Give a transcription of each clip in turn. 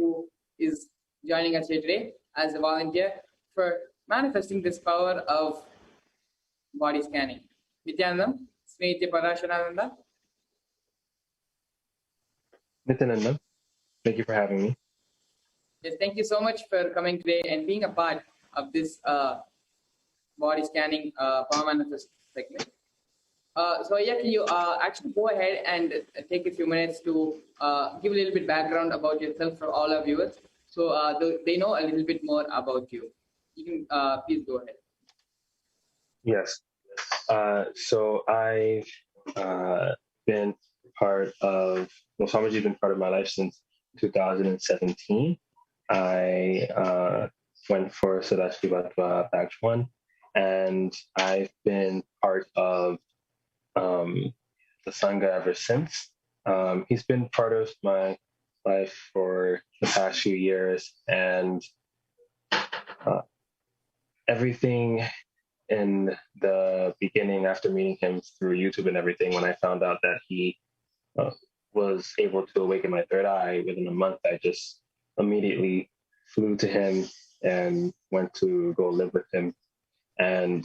who is joining us here today as a volunteer for manifesting this power of body scanning. Nithyanandam, Smriti Parashakti. Nithyanandam, thank you for having me. Yes, thank you so much for coming today and being a part of this body scanning power manifest segment. So yeah, can you actually go ahead and take a few minutes to give a little bit background about yourself for all our viewers, so they know a little bit more about you. You can please go ahead. Yes. So I've been part of, Swamiji's been part of my life since 2017. I went for Sadashti Bhatva Batch 1, and I've been part of the Sangha ever since. He's been part of my life for the past few years, and everything in the beginning, after meeting him through YouTube and everything, when I found out that he was able to awaken my third eye within a month, I just immediately flew to him and went to go live with him, and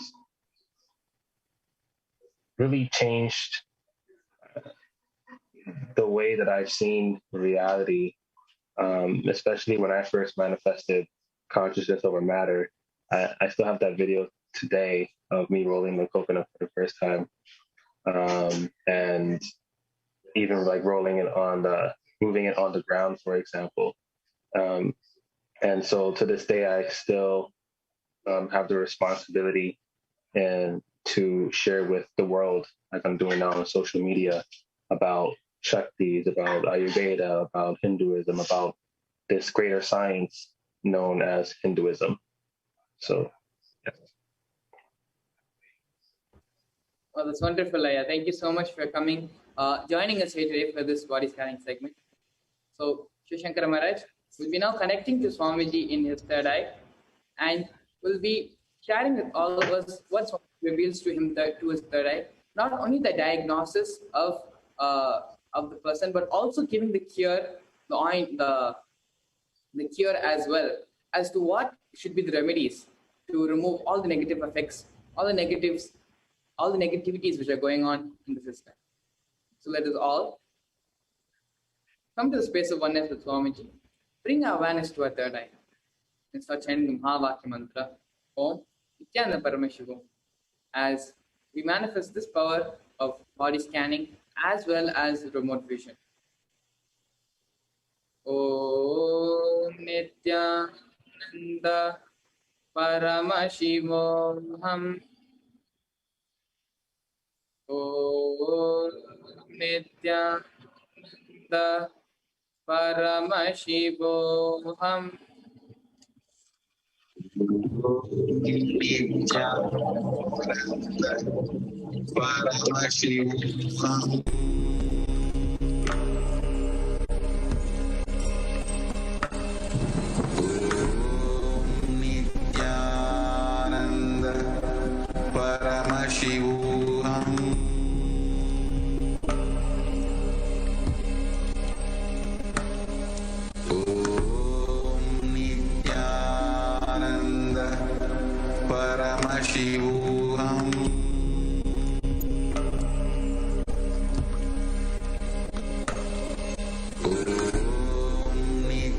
really changed the way that I've seen reality, especially when I first manifested consciousness over matter. I still have that video today of me rolling the coconut for the first time, and even like rolling it moving it on the ground, for example. And so to this day, I still have the responsibility and to share with the world, like I'm doing now on social media, about Shaktis, about Ayurveda, about Hinduism, about this greater science known as Hinduism. So, yeah. Well, that's wonderful, Aya. Thank you so much for coming, joining us here today for this body scanning segment. So, Shri Shankara Maharaj will be now connecting to Swamiji in his third eye, and will be sharing with all of us what Swamiji reveals to him to his third eye. Not only the diagnosis of the person, but also giving the cure, the cure as well, as to what should be the remedies to remove all the negative effects, all the negativities which are going on in the system. So let us all come to the space of oneness with Swamiji. Bring our awareness to our third eye and start chanting the Mahavakya mantra, Om Nithyananda Paramashivam, as we manifest this power of body scanning as well as remote vision. Om Nithyananda Paramashivoham. Om Nithyananda Paramashivoham. Paramashivoham. Nithyananda Paramashivoham.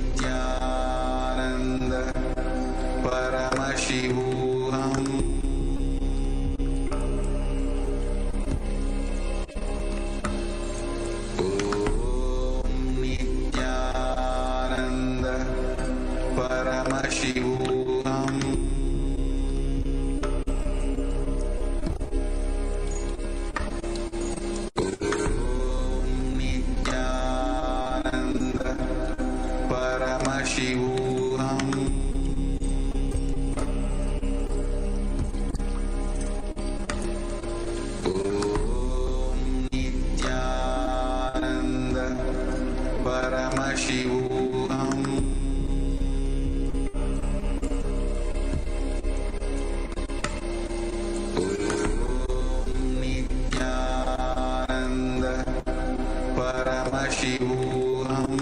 Nithyananda Paramashivoham. Nithyananda Paramashivoham. Nithyananda Paramashivoham. Nithyananda Paramashivoham. Nithyananda Paramashivoham. Nithyananda Paramashivoham.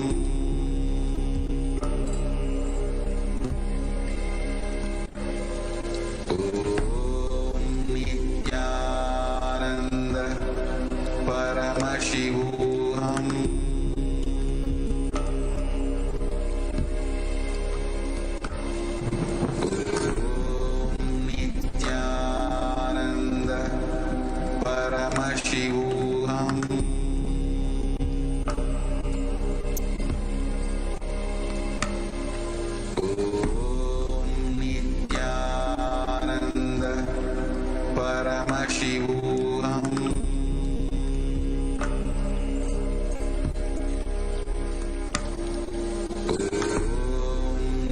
Nithyananda Paramashivoham.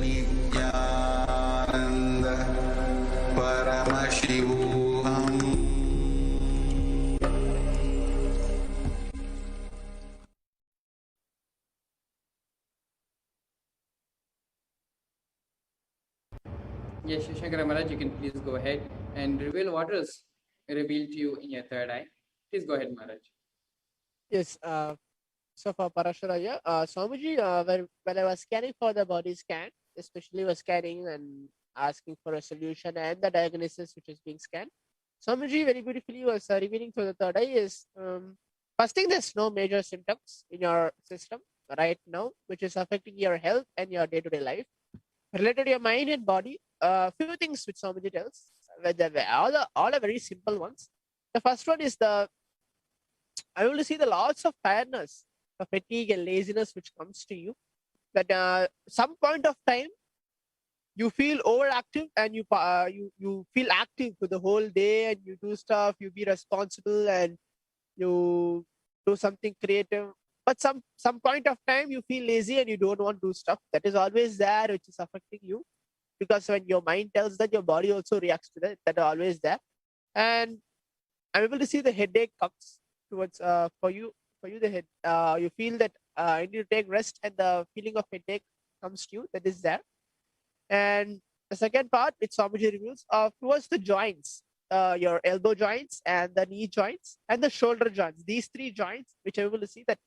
Nithyananda Paramashivoham. Yes, Shankara Maharaj, you can please go ahead and reveal what is revealed to you in your third eye. Please go ahead, Maharaj. Yes. So for Parashuraya, Swamiji, when I was scanning for the body scan, especially was scanning and asking for a solution and the diagnosis which is being scanned, Swamiji very beautifully was revealing to the third eye is first thing, there's no major symptoms in your system right now which is affecting your health and your day-to-day life related to your mind and body. Few things which Swamiji tells, all are very simple ones. The first one is I will see the lots of tiredness, the fatigue and laziness which comes to you. That some point of time you feel overactive and you feel active for the whole day and you do stuff, you be responsible and you do something creative. But some point of time you feel lazy and you don't want to do stuff. That is always there, which is affecting you because when your mind tells that, your body also reacts to that. That are always there, and I'm able to see the headache comes towards for you the head you feel that I need to take rest and the feeling of headache comes to you, that is there. And the second part which Swamiji reveals towards the joints, your elbow joints and the knee joints and the shoulder joints, these three joints which I'm able to see that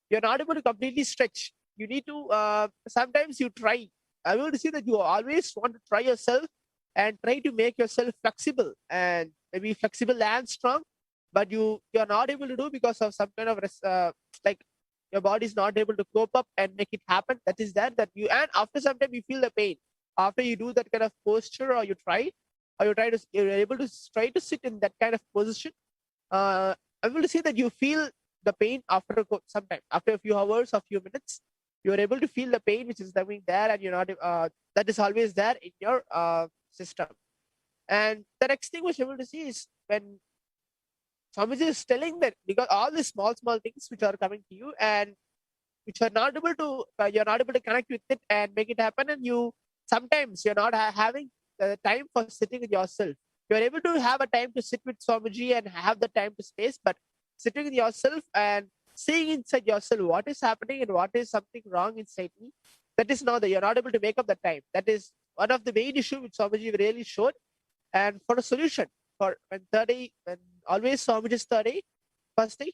you're not able to completely stretch. You need to sometimes you try. I'm able to see that you always want to try yourself and try to make yourself flexible and maybe flexible and strong, but you're not able to do because of some kind of like your body is not able to cope up and make it happen. That is that you, and after some time you feel the pain after you do that kind of posture, or you try to you're able to try to sit in that kind of position. I'm able to see that you feel the pain after some time, after a few hours or few minutes, you're able to feel the pain which is coming there, and you're not that is always there in your system. And the next thing which you're able to see is when Swamiji is telling that because all these small things which are coming to you and which are not able to you're not able to connect with it and make it happen, and you sometimes you're not having the time for sitting with yourself. You're able to have a time to sit with Swamiji and have the time to space, but sitting with yourself and seeing inside yourself what is happening and what is something wrong inside me, that is not that you're not able to make up the time. That is one of the main issue which Swamiji really showed. And for a solution, for when always Swamiji's 30, first thing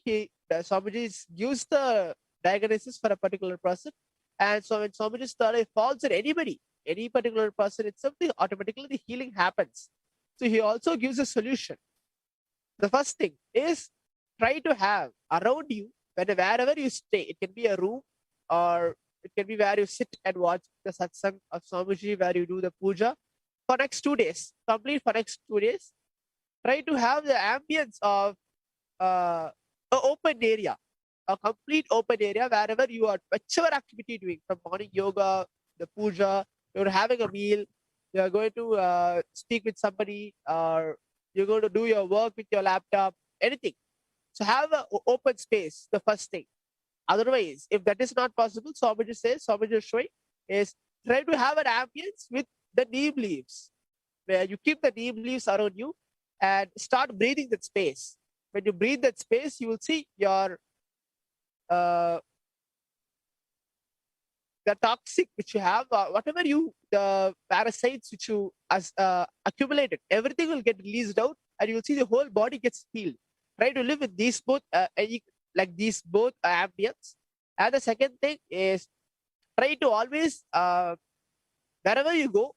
Swamiji gives the diagnosis for a particular person. And so when Swamiji's 30 falls on anybody, any particular person, it's something automatically the healing happens. So he also gives a solution. The first thing is try to have around you, wherever you stay, it can be a room or it can be where you sit and watch the satsang of Swamiji, where you do the puja for next 2 days, complete for next 2 days. Try to have the ambience of an open area, a complete open area wherever you are, whichever activity you're doing, from morning yoga, the puja, you're having a meal, you're going to speak with somebody, or you're going to do your work with your laptop, anything. So have an open space, the first thing. Otherwise, if that is not possible, Swamiji is showing, is try to have an ambience with the neem leaves, where you keep the neem leaves around you and start breathing that space. When you breathe that space, you will see your the toxic which you have, whatever the parasites which you accumulated, everything will get released out, and you will see the whole body gets healed. Try to live with these both, like these both ambience. And the second thing is try to always, wherever you go,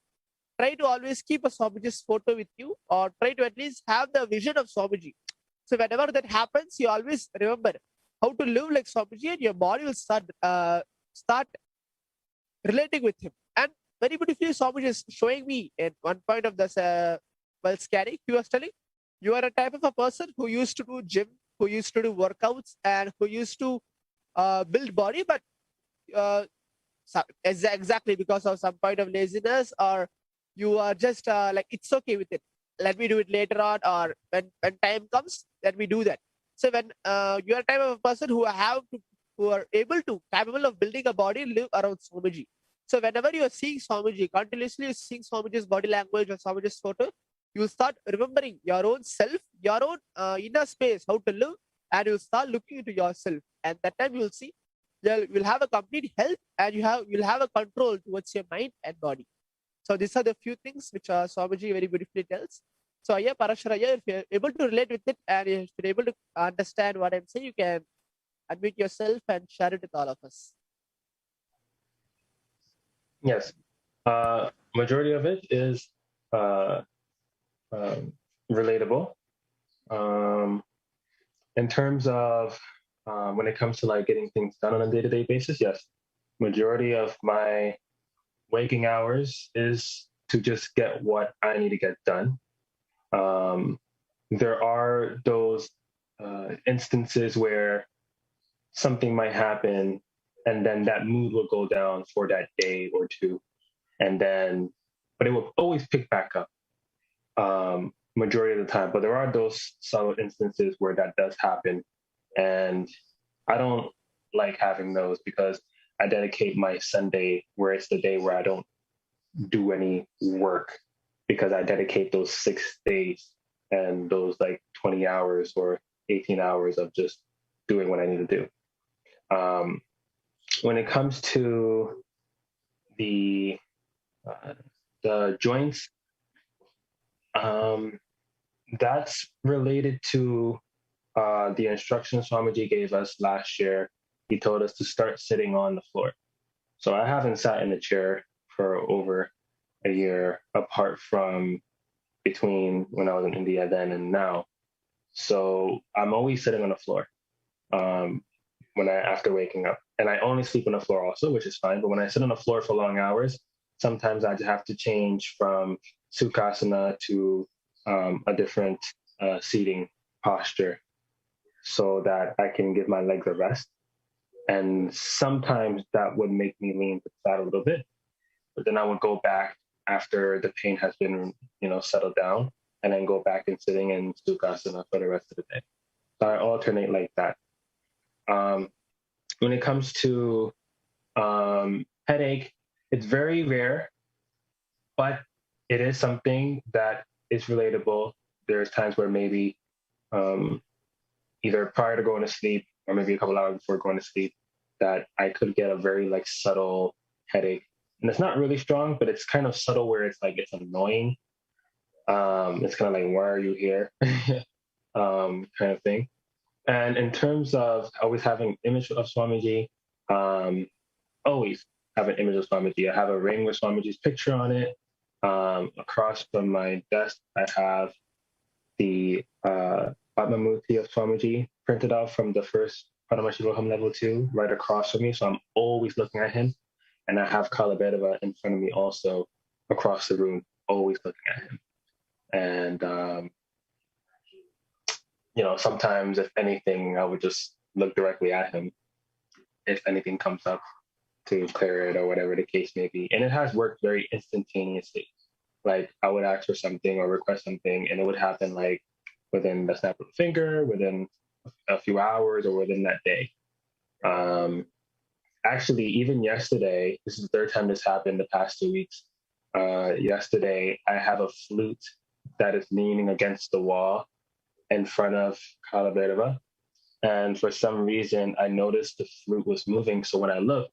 try to always keep a Swamiji's photo with you, or try to at least have the vision of Swamiji. So whenever that happens, you always remember how to live like Swamiji, and your body will start relating with him. And very beautifully, Swamiji is showing me at one point of this while scanning, he was telling, you are a type of a person who used to do gym, who used to do workouts, and who used to build body, but exactly because of some point of laziness, or you are just like, it's okay with it. Let me do it later on, or when time comes, let me do that. So when you are type of a person who are capable of building a body, live around Swamiji. So whenever you are seeing Swamiji, continuously seeing Swamiji's body language or Swamiji's photo, you start remembering your own self, your own inner space, how to live, and you start looking into yourself. And that time you'll see you'll have a complete health, and you'll have a control towards your mind and body. So these are the few things which Swamiji very beautifully tells. So yeah, Parasharaya, if you're able to relate with it and if you're able to understand what I'm saying, you can admit yourself and share it with all of us. Yes. Majority of it is uh, relatable. In terms of when it comes to like getting things done on a day-to-day basis, yes, majority of my waking hours is to just get what I need to get done. There are those instances where something might happen and then that mood will go down for that day or two. And then, but it will always pick back up majority of the time. But there are those subtle instances where that does happen. And I don't like having those because I dedicate my Sunday where it's the day where I don't do any work, because I dedicate those 6 days and those like 20 hours or 18 hours of just doing what I need to do. When it comes to the joints, that's related to the instructions Swamiji gave us last year. He told us to start sitting on the floor. So I haven't sat in a chair for over a year, apart from between when I was in India then and now. So I'm always sitting on the floor after waking up. And I only sleep on the floor also, which is fine. But when I sit on the floor for long hours, sometimes I have to change from Sukhasana to a different seating posture so that I can give my legs a rest. And sometimes that would make me lean to the side a little bit, but then I would go back after the pain has been, settled down, and then go back and sitting in Sukhasana for the rest of the day. So I alternate like that. When it comes to headache, it's very rare, but it is something that is relatable. There's times where maybe either prior to going to sleep or maybe a couple hours before going to sleep, that I could get a very like subtle headache. And it's not really strong, but it's kind of subtle where it's like, it's annoying. It's kind of like, why are you here? Kind of thing. And in terms of always having image of Swamiji, always have an image of Swamiji. I have a ring with Swamiji's picture on it. Across from my desk, I have the Padmamuti of Swamiji printed out from the first Paramashivoham level 2 right across from me. So I'm always looking at him. And I have Kalabedava in front of me also across the room, always looking at him. And, sometimes if anything, I would just look directly at him if anything comes up to clear it or whatever the case may be. And it has worked very instantaneously. Like I would ask for something or request something and it would happen like within the snap of a finger, within a few hours, or within that day. Actually, even yesterday, this is the third time this happened the past 2 weeks. Yesterday, I have a flute that is leaning against the wall in front of Kalabedava. And for some reason, I noticed the flute was moving. So when I looked,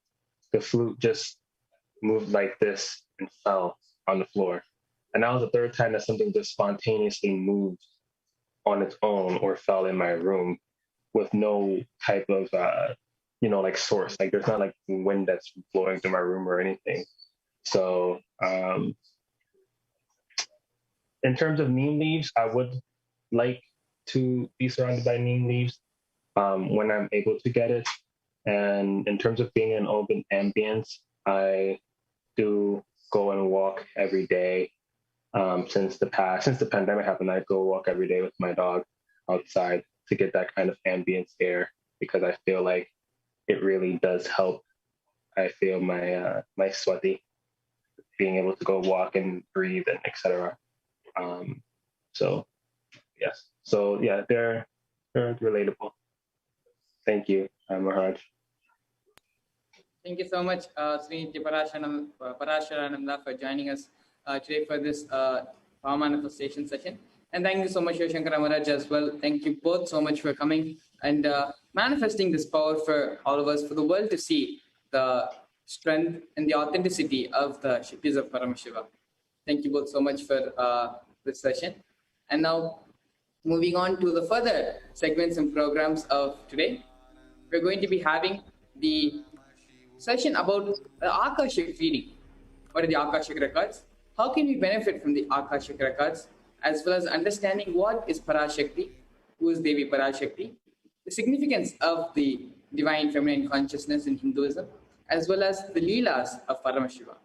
the flute just moved like this and fell on the floor. And that was the third time that something just spontaneously moved on its own or fell in my room with no type of, like source. Like there's not like wind that's blowing through my room or anything. So in terms of neem leaves, I would like to be surrounded by neem leaves when I'm able to get it. And in terms of being in open ambience, I do go and walk every day. Since the pandemic happened, I go walk every day with my dog outside to get that kind of ambience air, because I feel like it really does help. I feel my swati, being able to go walk and breathe and etc. So yes, so yeah, they're relatable. Thank you, Maharaj. Thank you so much, Sri Parasharananda, for joining us today for this power manifestation session. And thank you so much, Shankara Maharaj, as well. Thank you both so much for coming and manifesting this power for all of us, for the world to see the strength and the authenticity of the Shaktis of Paramashiva. Thank you both so much for this session. And now, moving on to the further segments and programs of today, we're going to be having the session about the Akashic reading. What are the Akashic records? How can we benefit from the Akashic records, as well as understanding what is Parashakti, who is Devi Parashakti, the significance of the divine feminine consciousness in Hinduism, as well as the Leelas of Paramashiva.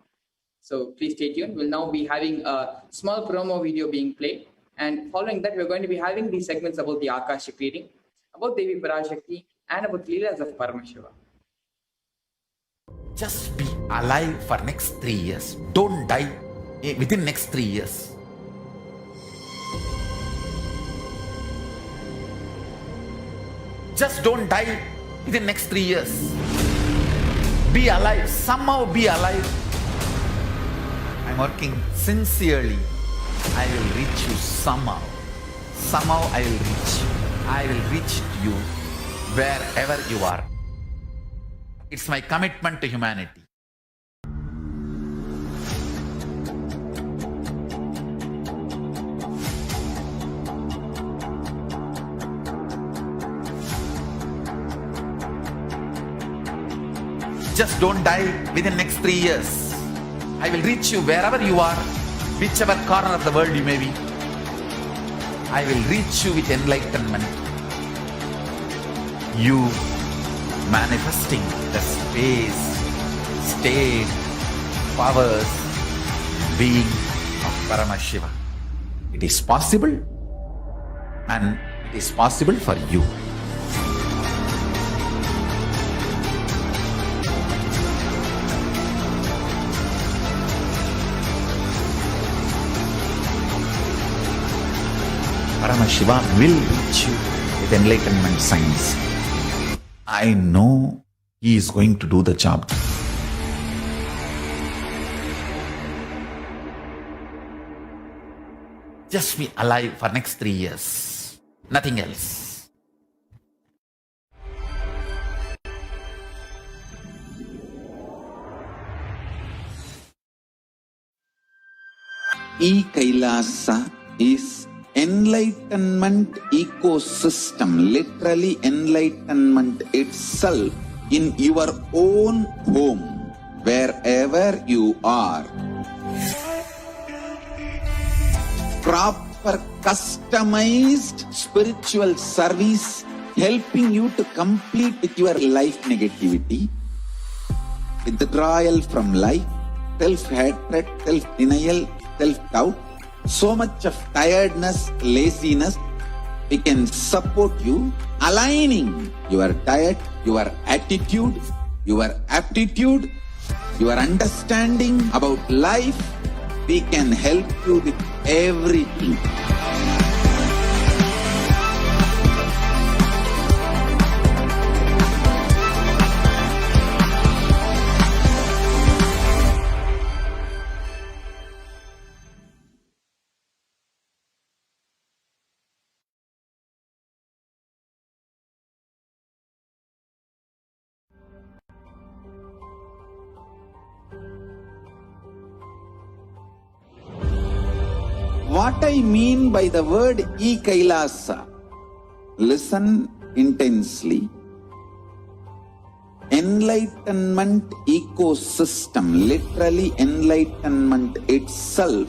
So please stay tuned. We'll now be having a small promo video being played. And following that, we're going to be having these segments about the Akashic reading, about Devi Parashakti, and about Leelas of Paramashiva. Just be alive for next 3 years. Don't die within next 3 years. Just don't die within next 3 years. Be alive. Somehow be alive. I'm working sincerely. I will reach you somehow. Somehow I will reach you. I will reach you wherever you are. It's my commitment to humanity. Just don't die within next 3 years. I will reach you wherever you are, whichever corner of the world you may be. I will reach you with enlightenment. You manifesting the space, state, powers, being of Paramashiva. It is possible, and it is possible for you. Paramashiva will reach you with enlightenment science. I know he is going to do the job. Just be alive for next 3 years. Nothing else. E-Kailasa is enlightenment ecosystem, literally enlightenment itself in your own home, wherever you are. Proper customized spiritual service helping you to complete with your life negativity, withdrawal from life, self-hatred, self-denial, self-doubt, so much of tiredness, laziness. We can support you, aligning your diet, your attitude, your aptitude, your understanding about life. We can help you with everything. What I mean by the word E-Kailasa, listen intensely. Enlightenment ecosystem, literally enlightenment itself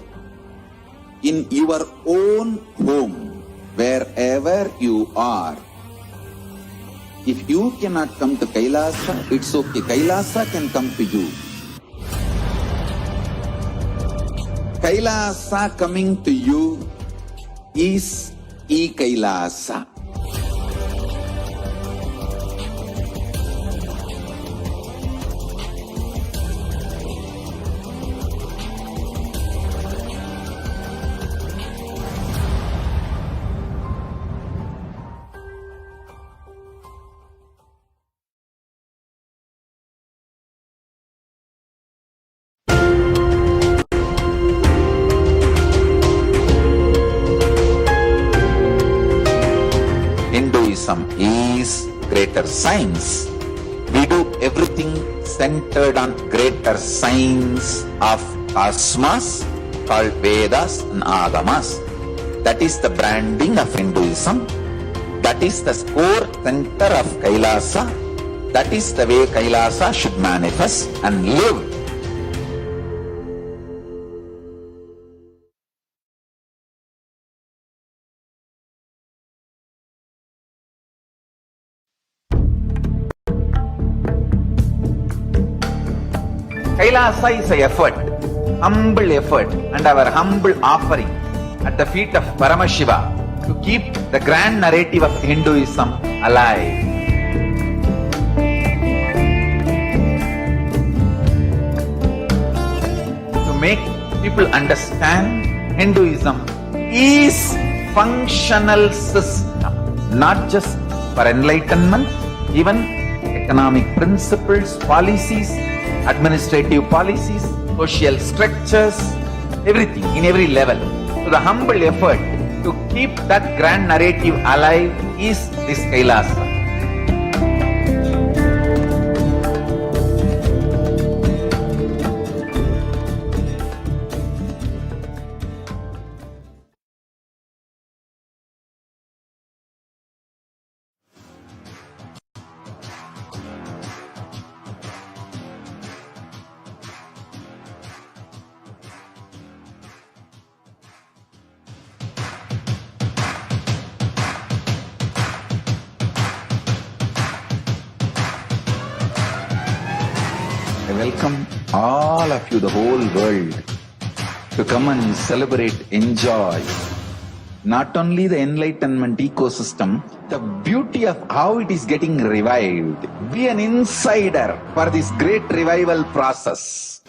in your own home, wherever you are. If you cannot come to Kailasa, it's okay. Kailasa can come to you. Kailasa coming to you is E-Kailasa. Kailasam is greater science. We do everything centered on greater science of cosmos called Vedas and Agamas. That is the branding of Hinduism. That is the core center of Kailasa. That is the way Kailasa should manifest and live. Kailasa is an effort, humble effort, and our humble offering at the feet of Paramashiva to keep the grand narrative of Hinduism alive. To make people understand Hinduism is functional system, not just for enlightenment, even economic principles, policies, administrative policies, social structures, everything in every level. So the humble effort to keep that grand narrative alive is this Kailasa. I welcome all of you, the whole world, to come and celebrate, enjoy not only the enlightenment ecosystem, the beauty of how it is getting revived. Be an insider for this great revival process.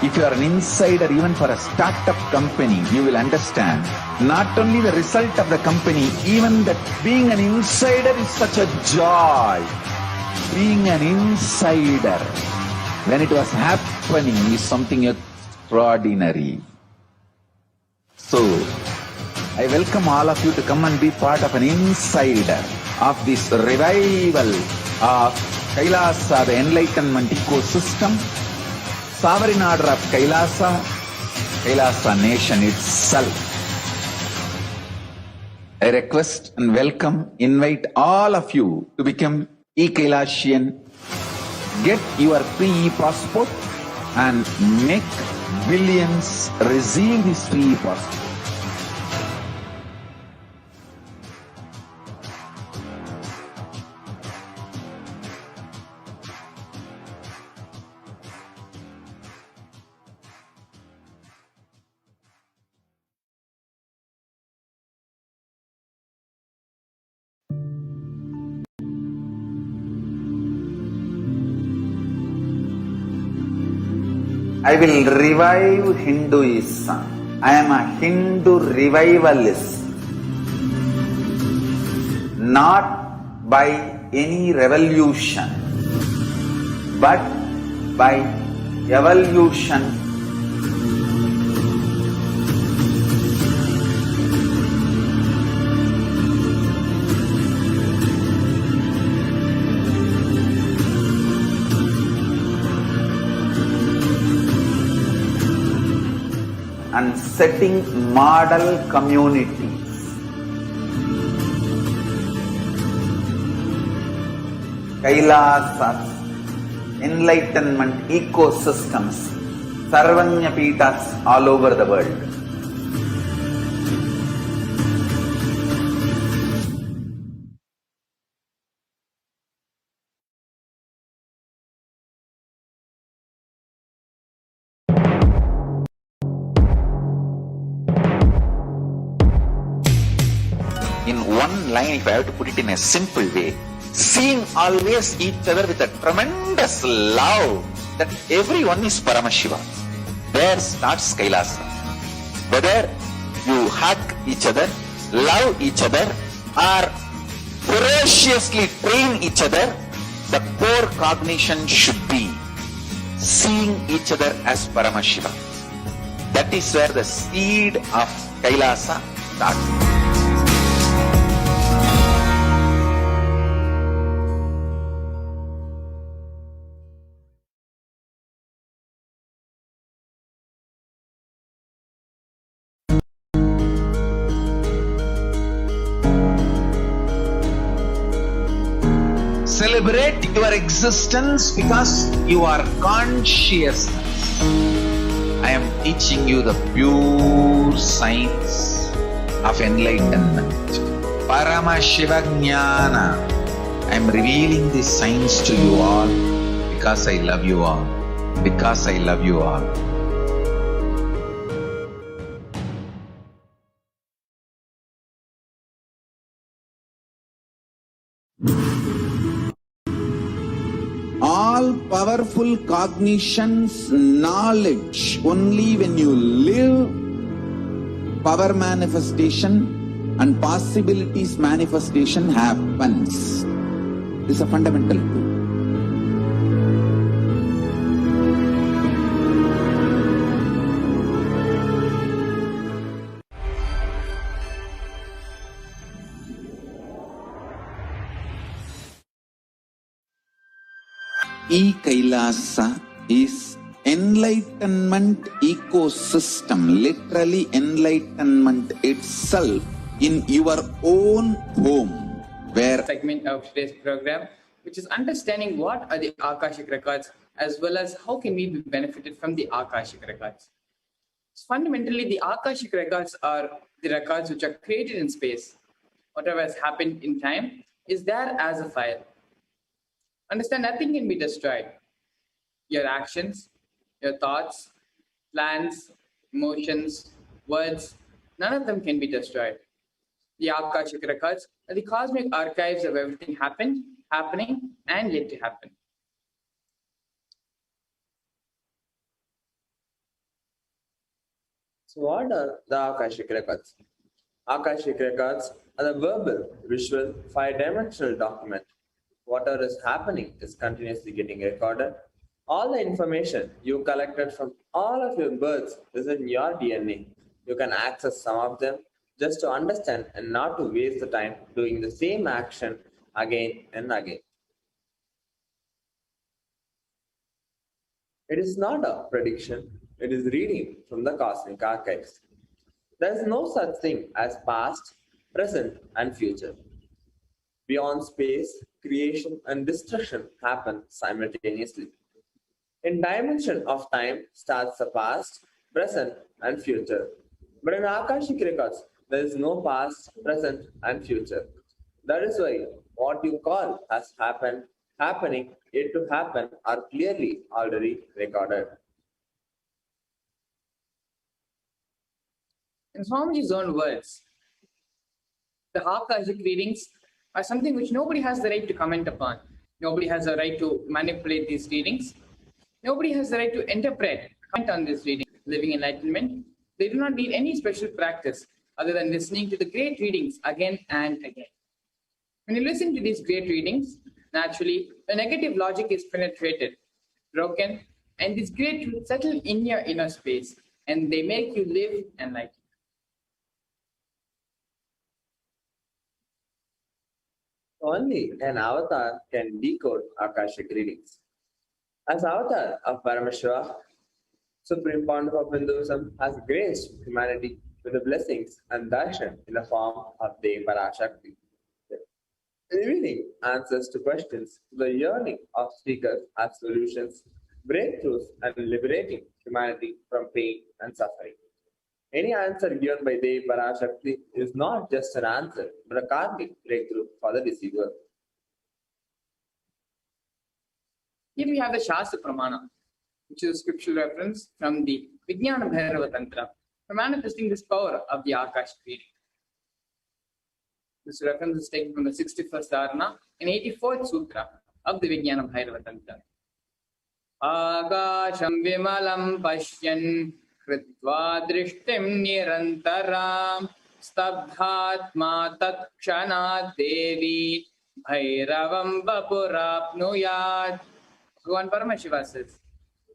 If you are an insider even for a startup company, you will understand not only the result of the company, even that being an insider is such a joy. Being an insider when it was happening is something extraordinary. So, I welcome all of you to come and be part of an insider of this revival of Kailasa, the enlightenment ecosystem, sovereign order of Kailasa, Kailasa nation itself. I request and welcome, invite all of you to become e-Kailasian, get your free e-passport and make billions receive this free e-passport. I will revive Hinduism. I am a Hindu revivalist. Not by any revolution, but by evolution. And setting model communities. Kailasas, enlightenment ecosystems, Sarvanya Pitas all over the world. In one line, if I have to put it in a simple way, seeing always each other with a tremendous love that everyone is Paramashiva. There starts Kailasa. Whether you hug each other, love each other, or ferociously train each other, the core cognition should be seeing each other as Paramashiva. That is where the seed of Kailasa starts. Celebrate your existence because you are consciousness. I am teaching you the pure science of enlightenment. Paramashivoham. I am revealing this science to you all because I love you all. Because I love you all. All powerful cognitions, knowledge, only when you live, power manifestation and possibilities manifestation happens. This is a fundamental truth. E-Kailasa is enlightenment ecosystem, literally enlightenment itself in your own home, where segment of today's program, which is understanding what are the Akashic records as well as how can we be benefited from the Akashic records. So fundamentally, the Akashic records are the records which are created in space. Whatever has happened in time is there as a file. Understand, nothing can be destroyed. Your actions, your thoughts, plans, emotions, words, none of them can be destroyed. The Akashic records are the cosmic archives of everything happened, happening, and yet to happen. So what are the Akashic records? Akashic records are the verbal, visual, 5-dimensional document. Whatever is happening is continuously getting recorded. All the information you collected from all of your births is in your DNA. You can access some of them just to understand and not to waste the time doing the same action again and again. It is not a prediction, it is reading from the cosmic archives. There is no such thing as past, present, and future. Beyond space, creation and destruction happen simultaneously. In dimension of time starts the past, present, and future. But in Akashic records, there is no past, present, and future. That is why what you call has happened, happening, yet to happen are clearly already recorded. In Swamiji's own words, the Akashic readings are something which nobody has the right to comment upon. Nobody has the right to manipulate these readings. Nobody has the right to interpret, comment on this reading. Living enlightenment, they do not need any special practice other than listening to the great readings again and again. When you listen to these great readings, naturally, the negative logic is penetrated, broken, and these great truths settle in your inner space, and they make you live enlightened. Only an avatar can decode Akashic readings. As avatar of Paramashivoham, Supreme Pontiff of Hinduism has graced humanity with the blessings and darshan in the form of the Parashakti, revealing answers to questions. The yearning of seekers as solutions, breakthroughs, and liberating humanity from pain and suffering. Any answer given by Devi Parashakti is not just an answer, but a karmic breakthrough for the deceiver. Here we have the Shastra Pramana, which is a scriptural reference from the Vijnana Bhairava Tantra, for manifesting this power of the Akashic reading. This reference is taken from the 61st Dharana and 84th Sutra of the Vijnana Bhairava Tantra. Akasham vimalam pashyan kritva drishtim nirantaram stabdhatma tatkshanat devi bhairavam vapurapnuyat. Bhagavan Paramashiva says,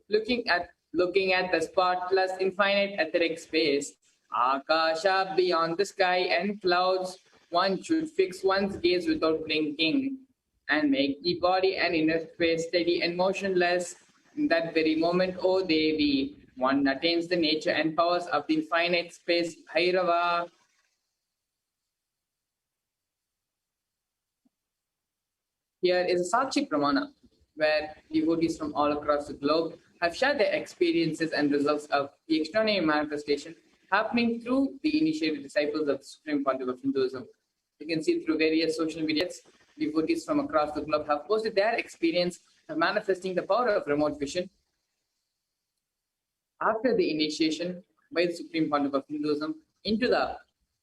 looking at the spotless infinite etheric space, Akasha, beyond the sky and clouds, one should fix one's gaze without blinking and make the body and inner space steady and motionless. In that very moment, O Devi, one attains the nature and powers of the infinite space, Here is a Sakshi Pramana, where devotees from all across the globe have shared their experiences and results of the extraordinary manifestation happening through the initiated disciples of the Supreme Pontiff of Hinduism. You can see through various social medias, devotees from across the globe have posted their experience of manifesting the power of remote vision after the initiation by the Supreme Pontiff of Hinduism into the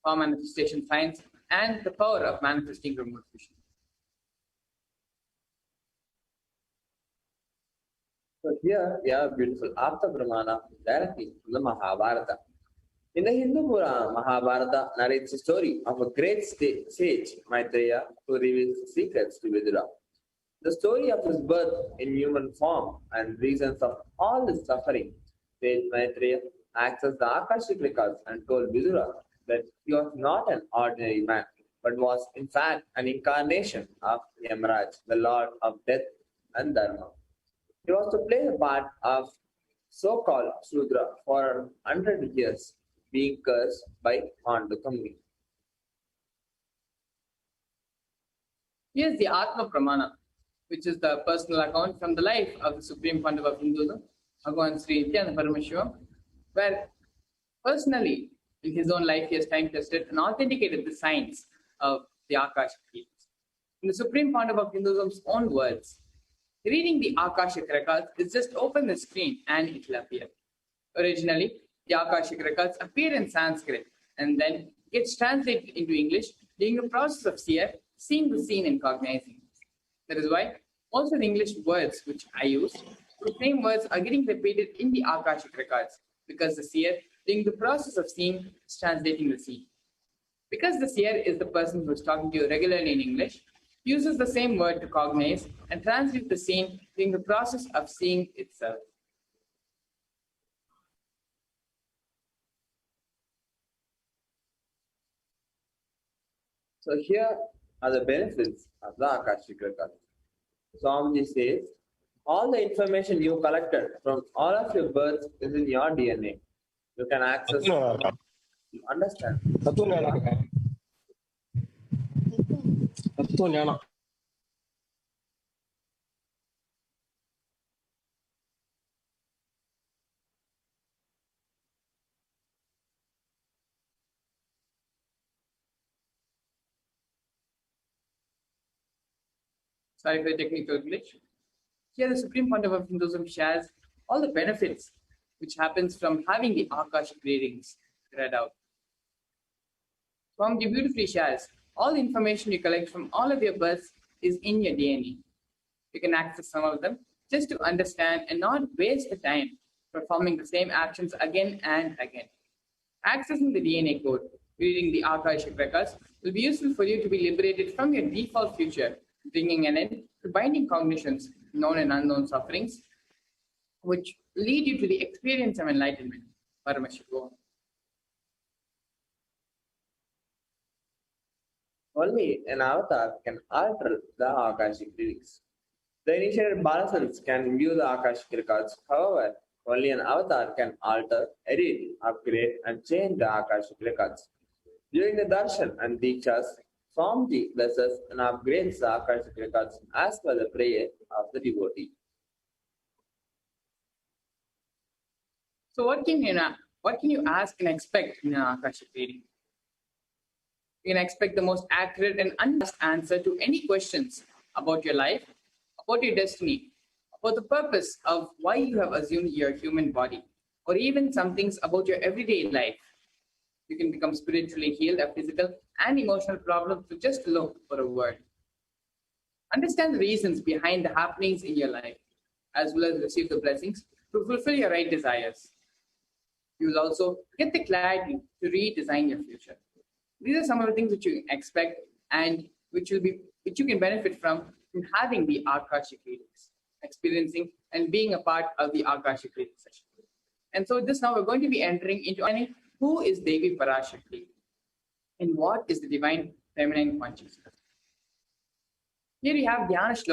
power manifestation science and the power of manifesting remote vision. So here we have a beautiful Apta Brahmana directly from the Mahabharata. In the Hindu Purana, Mahabharata narrates the story of a great sage, Maitreya, who reveals the secrets to Vidura. The story of his birth in human form and reasons of all his suffering. Sage Maitreya accessed the Akashic records and told Vidura that he was not an ordinary man, but was in fact an incarnation of Yamaraj, the Lord of Death and Dharma. He was to play the part of so-called Shudra for 100 years, being cursed by Mandukam. Here's the Atma Pramana, which is the personal account from the life of the Supreme Pontiff of Hinduism, Bhagavan Sri Nithyananda Paramashivam, where personally, in his own life, he has time tested and authenticated the science of the Akashic fields. In the Supreme Pontiff of Hinduism's own words, reading the Akashic records is just open the screen and it will appear. Originally, the Akashic records appear in Sanskrit and then gets translated into English during the process of seer seeing the scene and cognizing it. That is why also the English words which I use, the same words are getting repeated in the Akashic records because the seer during the process of seeing is translating the scene. Because the seer is the person who is talking to you regularly in English, uses the same word to cognize and translate the scene during the process of seeing itself. So here are the benefits of the Akashic record. Swamiji says, all the information you collected from all of your births is in your DNA. You can access, you understand. Sorry for the technical glitch. Here the Supreme Pontiff of Hinduism shares all the benefits which happens from having the Akashic readings read out. Swamiji beautifully shares all the information you collect from all of your births is in your DNA. You can access some of them just to understand and not waste the time performing the same actions again and again. Accessing the DNA code, reading the Akashic records will be useful for you to be liberated from your default future, bringing an end to binding cognitions, known and unknown sufferings, which lead you to the experience of enlightenment. Paramashivoham. Only an avatar can alter the Akashic readings. The initiated Balasans can view the Akashic records. However, only an avatar can alter, edit, upgrade, and change the Akashic records. During the darshan and dikshas, Swamiji blesses and upgrades the Akashic records as per the prayer of the devotee. So what can you ask and expect in an Akashic reading? You can expect the most accurate and unbiased answer to any questions about your life, about your destiny, about the purpose of why you have assumed your human body, or even some things about your everyday life. You can become spiritually healed of physical and emotional problems to just look for a word. Understand the reasons behind the happenings in your life, as well as receive the blessings to fulfill your right desires. You will also get the clarity to redesign your future. These are some of the things which you expect and which you can benefit from having the Akashic readings, experiencing and being a part of the Akashic reading session. And so this now we're going to be entering into who is Devi Parashakti and what is the divine feminine consciousness. Here we have Dhyana Shloka.